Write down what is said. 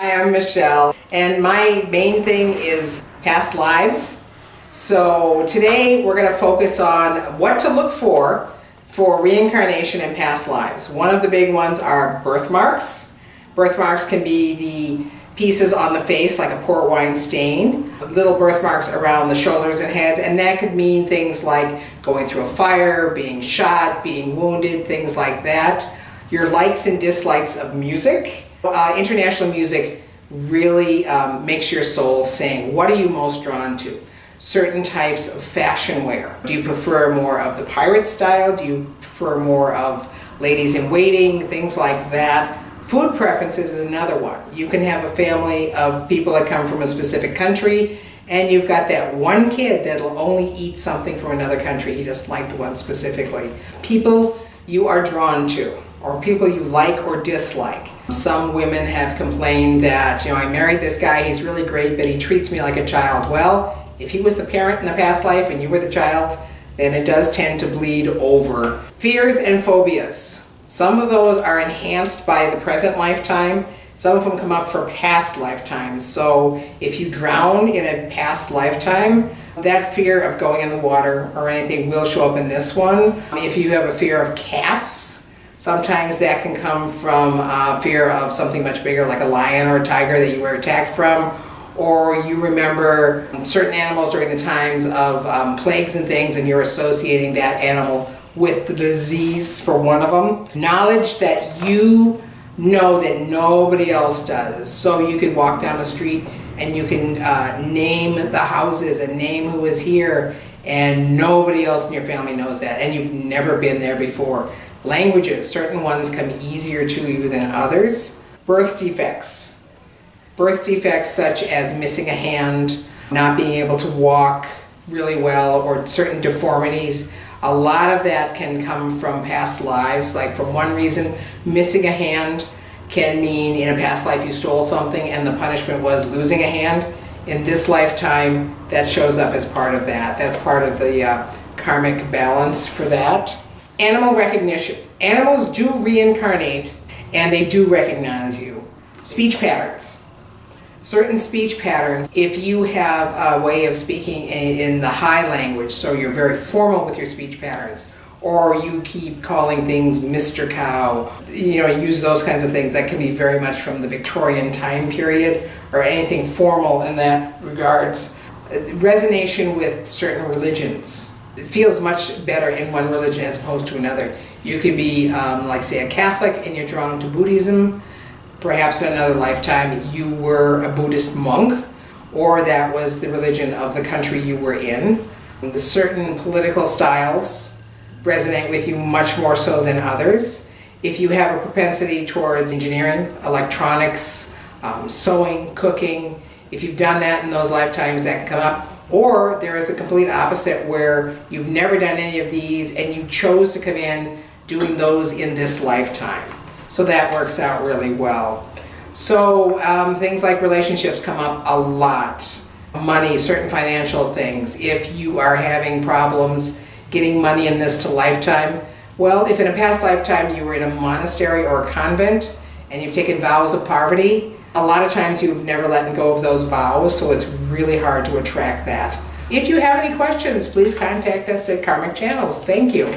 Hi, I'm Michelle, and my main thing is past lives. So today we're going to focus on what to look for reincarnation and past lives. One of the big ones are birthmarks. Birthmarks can be the pieces on the face like a port wine stain, little birthmarks around the shoulders and heads, and that could mean things like going through a fire, being shot, being wounded, things like that. Your likes and dislikes of music. International music really makes your soul sing. What are you most drawn to? Certain types of fashion wear. Do you prefer more of the pirate style? Do you prefer more of ladies in waiting? Things like that. Food preferences is another one. You can have a family of people that come from a specific country, and you've got that one kid that'll only eat something from another country. He doesn't like the one specifically. People you are drawn to, or people you like or dislike. Some women have complained that, I married this guy, he's really great, but he treats me like a child. Well, if he was the parent in the past life and you were the child, then it does tend to bleed over. Fears and phobias. Some of those are enhanced by the present lifetime. Some of them come up for past lifetimes. So if you drown in a past lifetime, that fear of going in the water or anything will show up in this one. If you have a fear of cats, sometimes that can come from fear of something much bigger like a lion or a tiger that you were attacked from, or you remember certain animals during the times of plagues and things and you're associating that animal with the disease for one of them. Knowledge that you know that nobody else does. So you could walk down the street and you can name the houses and name who is here, and nobody else in your family knows that, and you've never been there before. Languages, certain ones come easier to you than others. Birth defects. Birth defects such as missing a hand, not being able to walk really well, or certain deformities. A lot of that can come from past lives. Like for one reason, missing a hand can mean in a past life you stole something and the punishment was losing a hand. In this lifetime, that shows up as part of that. That's part of the karmic balance for that. Animal recognition. Animals do reincarnate and they do recognize you. Speech patterns. Certain speech patterns, if you have a way of speaking in the high language, so you're very formal with your speech patterns, or you keep calling things Mr. Cow, use those kinds of things, that can be very much from the Victorian time period, or anything formal in that regards. Resonation with certain religions. It feels much better in one religion as opposed to another. You could be, like say, a Catholic and you're drawn to Buddhism. Perhaps in another lifetime you were a Buddhist monk, or that was the religion of the country you were in. The certain political styles resonate with you much more so than others. If you have a propensity towards engineering, electronics, sewing, cooking, if you've done that in those lifetimes, that can come up. Or there is a complete opposite where you've never done any of these and you chose to come in doing those in this lifetime. So that works out really well. So things like relationships come up a lot. Money, certain financial things. If you are having problems getting money in this to lifetime, well, if in a past lifetime you were in a monastery or a convent and you've taken vows of poverty, a lot of times you've never let go of those vows, so it's really hard to attract that. If you have any questions, please contact us at Karmik Channels. Thank you.